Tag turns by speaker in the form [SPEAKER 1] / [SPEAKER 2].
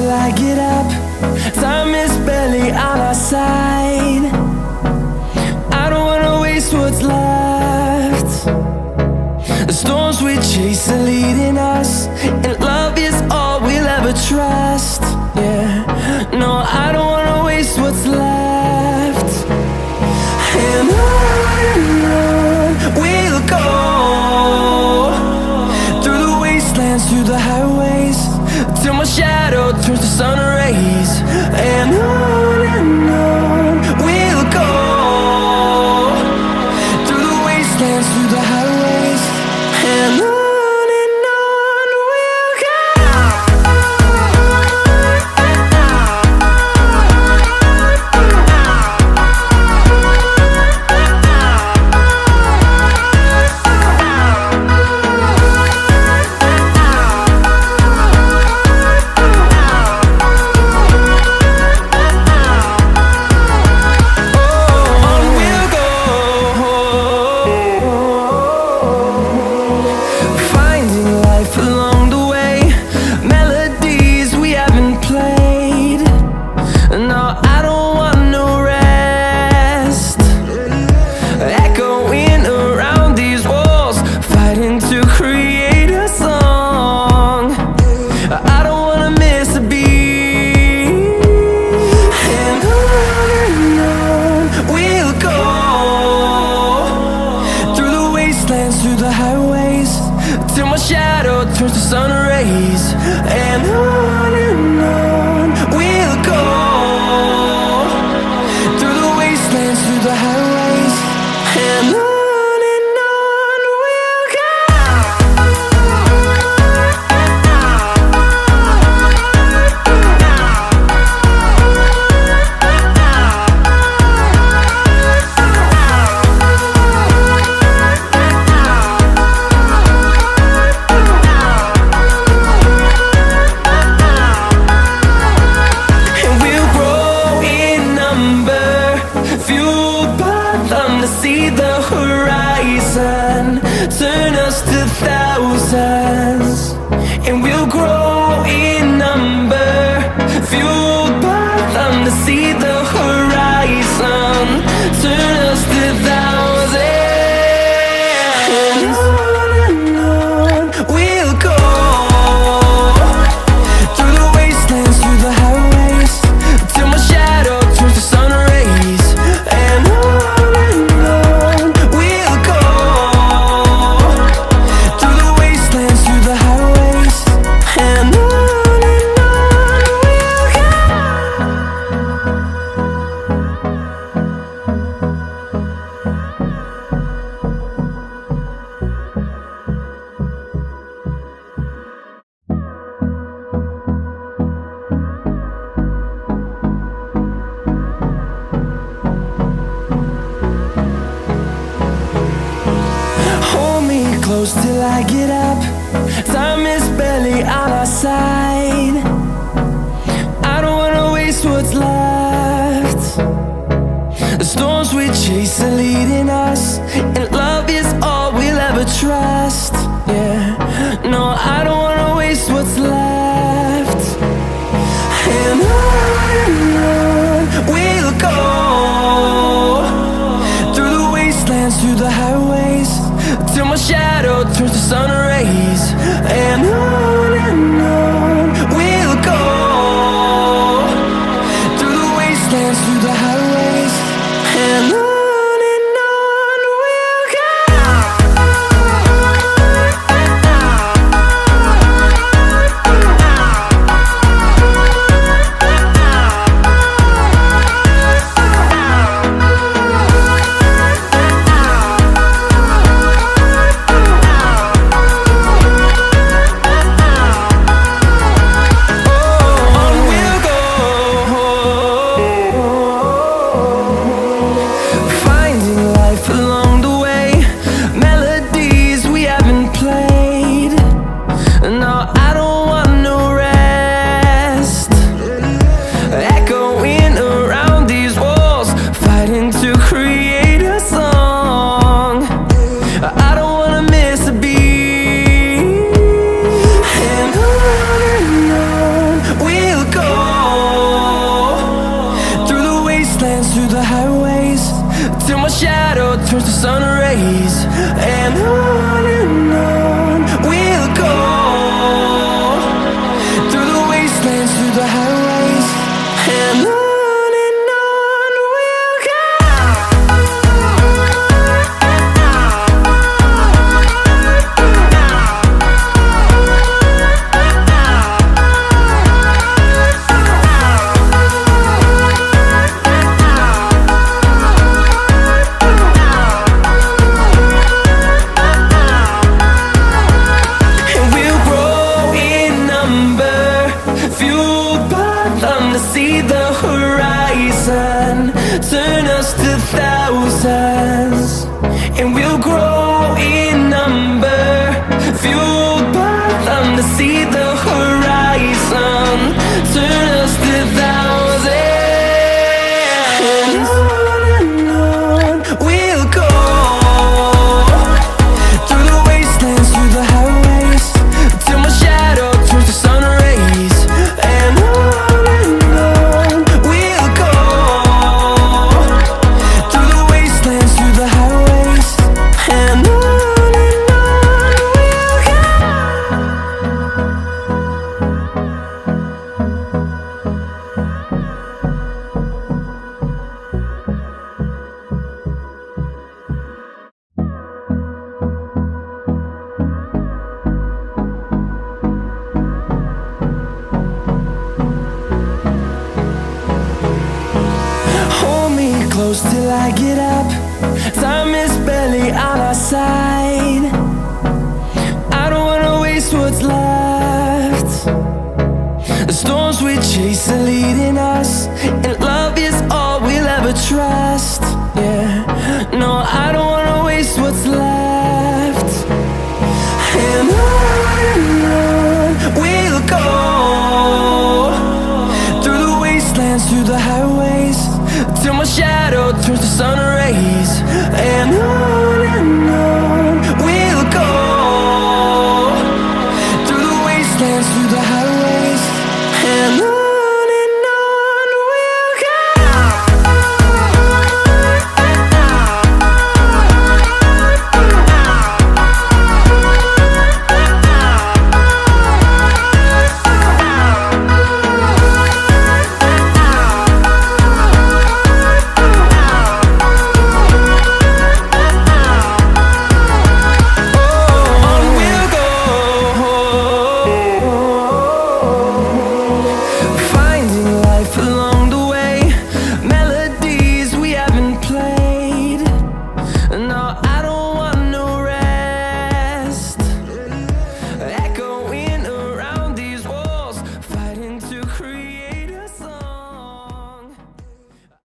[SPEAKER 1] till I get up. Time is barely on our side. I don't wanna waste what's left. The storms we chase are leading us, and love is all we'll ever trust. Yeah, no, I don't wanna waste what's left. And on we'll go, through the wastelands, through the highways, till my shadow turns to sun rays. And on we'll go, through the wastelands, through the highways, and on we'll go. Through the highways, till my shadow turns to sun rays. And on we'll go, through the wastelands, through the highways, and on we'll go. See the horizon turn us to thousands, and we'll grow in number, fueled by them. To see the horizon turn us to thousands, and on we'll go, through the wastelands, through the highways, till my shadow turns to sun rays. And close till I get up. Time is barely on our side. I don't wanna waste what's left. The storms we chase are leading us, and love is all we'll ever trust. Yeah, no, I don't wanna waste what's left. And on we'll go, through the wastelands, through the highways, till my shadow turns to sun rays. And on we'll go, through the wastelands, through the highways, and on we'll go. shadow turns to sun rays. And on we'll go, through the wastelands, through the highways. And on we'll go. See the horizon turn us to thousands, and we'll grow in number, fueled by them. To see the horizon turn us to thousands, and on we'll go, through the wastelands, through the highways, till my shadow turns to sun rays. And close till I get up. Time is barely on our side. I don't wanna waste what's left. The storms we chase are leading us, and love is all we'll ever trust. Yeah, no, I don't wanna waste what's left. And on we'll go, through the wastelands, through the highways, till my shadow turns to sun rays. And on